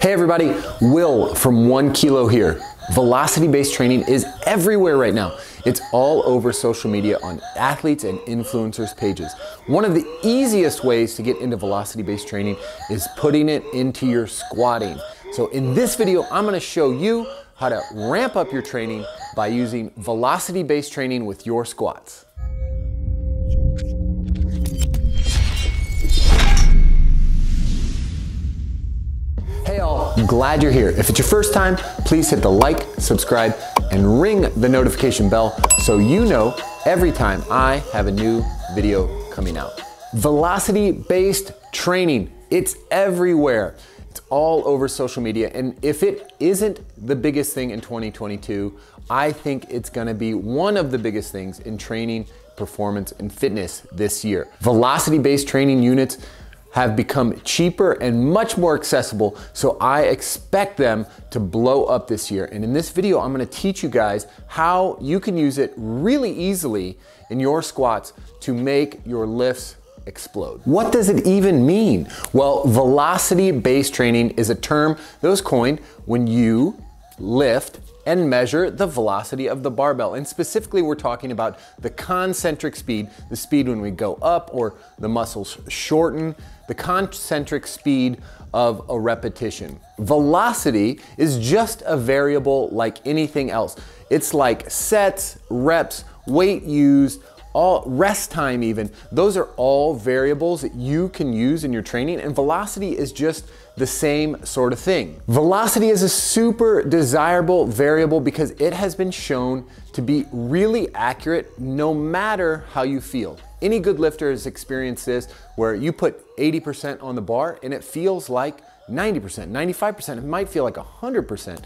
Hey everybody, Will from 1 Kilo here. Velocity-based training is everywhere right now. It's all over social media on athletes and influencers pages. One of the easiest ways to get into velocity-based training is putting it into your squatting. So in this video, I'm gonna show you how to ramp up your training by using velocity-based training with your squats. Hey all, I'm glad you're here. If it's your first time, please hit the like, subscribe, and ring the notification bell so you know every time I have a new video coming out. Velocity-based training, it's everywhere. It's all over social media, and if it isn't the biggest thing in 2022, I think it's gonna be one of the biggest things in training, performance, and fitness this year. Velocity-based training units have become cheaper and much more accessible, so I expect them to blow up this year. And in this video, I'm gonna teach you guys how you can use it really easily in your squats to make your lifts explode. What does it even mean? Well, velocity-based training is a term that was coined when you lift and measure the velocity of the barbell. And specifically, we're talking about the concentric speed, the speed when we go up or the muscles shorten, the concentric speed of a repetition. Velocity is just a variable like anything else. It's like sets, reps, weight used, all rest time even. Those are all variables that you can use in your training, and velocity is just the same sort of thing. Velocity is a super desirable variable because it has been shown to be really accurate no matter how you feel. Any good lifter has experienced this where you put 80% on the bar and it feels like 90%, 95%, it might feel like 100%,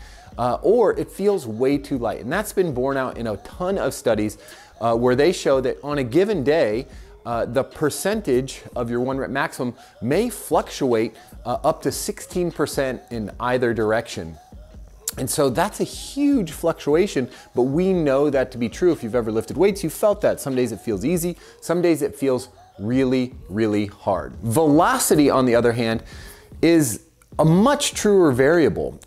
or it feels way too light. And that's been borne out in a ton of studies where they show that on a given day, the percentage of your 1 rep maximum may fluctuate up to 16% in either direction. And so that's a huge fluctuation, but we know that to be true. If you've ever lifted weights, you felt that. Some days it feels easy, some days it feels really, really hard. Velocity, on the other hand, is a much truer variable.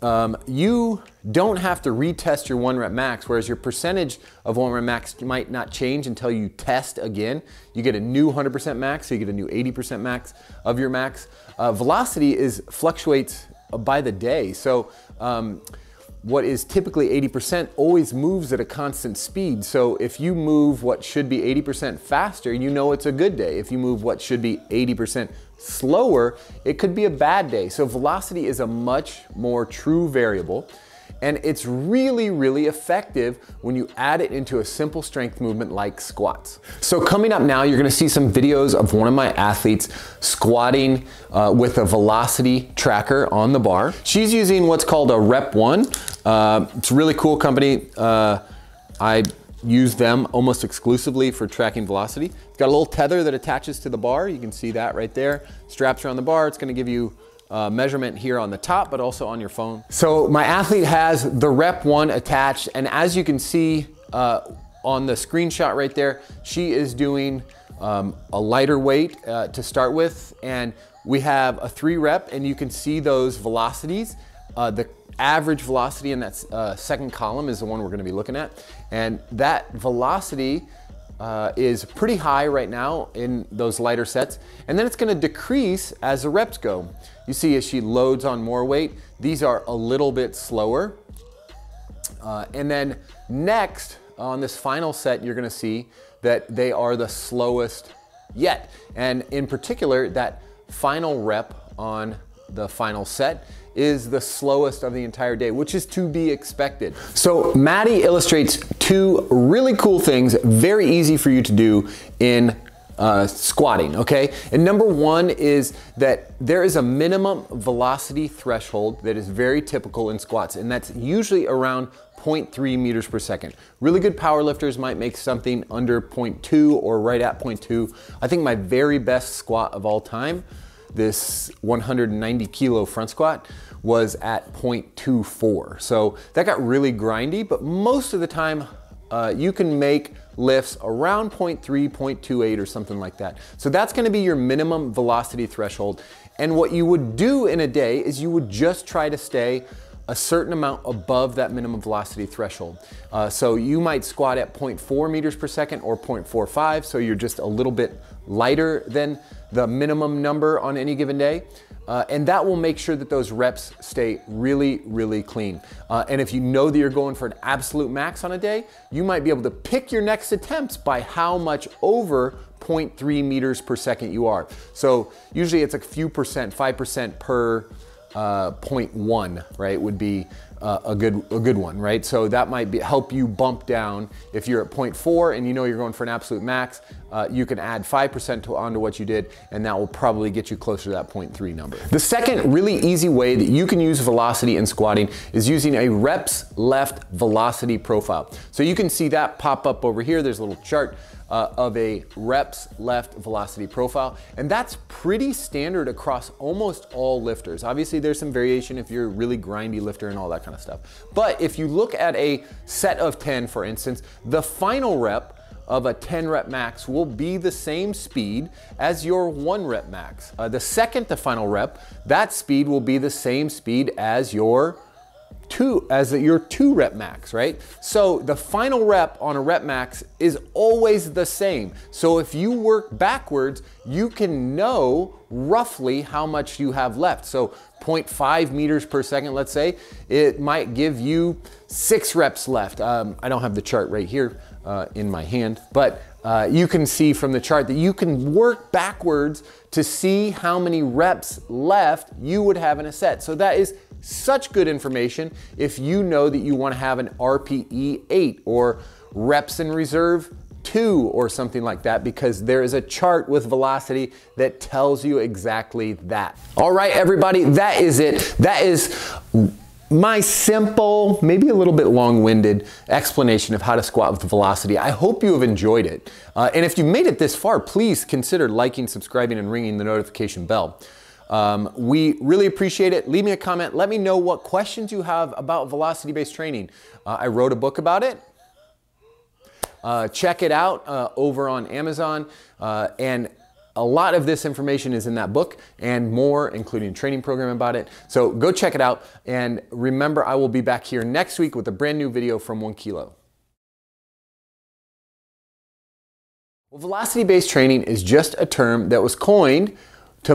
You don't have to retest your 1 rep max, whereas your percentage of 1 rep max might not change until you test again. You get a new 100% max, so you get a new 80% max of your max. Velocity fluctuates by the day. So what is typically 80% always moves at a constant speed. So if you move what should be 80% faster, you know it's a good day. If you move what should be 80% slower, it could be a bad day. So velocity is a much more true variable, and it's really, really effective when you add it into a simple strength movement like squats. So coming up now, you're gonna see some videos of one of my athletes squatting with a velocity tracker on the bar. She's using what's called a Rep 1. It's a really cool company. I use them almost exclusively for tracking velocity. It's got a little tether that attaches to the bar. You can see that right there. Straps around the bar. It's gonna give you measurement here on the top, but also on your phone. So my athlete has the Rep 1 attached, and as you can see on the screenshot right there, she is doing a lighter weight to start with, and we have a 3 rep, and you can see those velocities. The average velocity in that second column is the one we're gonna be looking at, and that velocity is pretty high right now in those lighter sets, and then it's gonna decrease as the reps go. You see as she loads on more weight, these are a little bit slower. And then next, on this final set, you're gonna see that they are the slowest yet. And in particular, that final rep on the final set is the slowest of the entire day, which is to be expected. So Maddie illustrates 2 really cool things, very easy for you to do in squatting, okay? And number 1 is that there is a minimum velocity threshold that is very typical in squats, and that's usually around 0.3 meters per second. Really good power lifters might make something under 0.2 or right at 0.2. I think my very best squat of all time, this 190 kilo front squat, was at 0.24. So that got really grindy, but most of the time you can make lifts around 0.3, 0.28 or something like that. So that's gonna be your minimum velocity threshold. And what you would do in a day is you would just try to stay a certain amount above that minimum velocity threshold. So you might squat at 0.4 meters per second or 0.45, so you're just a little bit lighter than the minimum number on any given day. And that will make sure that those reps stay really, really clean. And if you know that you're going for an absolute max on a day, you might be able to pick your next attempts by how much over 0.3 meters per second you are. So usually it's a few percent, 5% per 0.1, right, would be a good one, right? So that might help you bump down. If you're at 0.4 and you know you're going for an absolute max, you can add 5% onto what you did, and that will probably get you closer to that 0.3 number. The second really easy way that you can use velocity in squatting is using a reps left velocity profile. So you can see that pop up over here. There's a little chart of a reps left velocity profile, and that's pretty standard across almost all lifters. Obviously there's some variation if you're a really grindy lifter and all that kind of stuff. But if you look at a set of 10, for instance, the final rep of a 10 rep max will be the same speed as your 1 rep max. The second to final rep, that speed will be the same speed as your 2 rep max, right? So the final rep on a rep max is always the same. So if you work backwards, you can know roughly how much you have left. So 0.5 meters per second, let's say, it might give you 6 reps left. I don't have the chart right here in my hand, but you can see from the chart that you can work backwards to see how many reps left you would have in a set. So that is such good information if you know that you want to have an RPE 8 or reps in reserve 2 or something like that, because there is a chart with velocity that tells you exactly that. All right, everybody, that is it. That is my simple, maybe a little bit long-winded explanation of how to squat with velocity. I hope you have enjoyed it. And if you made it this far, please consider liking, subscribing, and ringing the notification bell. We really appreciate it. Leave me a comment. Let me know what questions you have about velocity-based training. I wrote a book about it. Check it out over on Amazon. And a lot of this information is in that book and more, including a training program about it. So go check it out. And remember, I will be back here next week with a brand new video from 1 Kilo. Well, velocity-based training is just a term that was coined to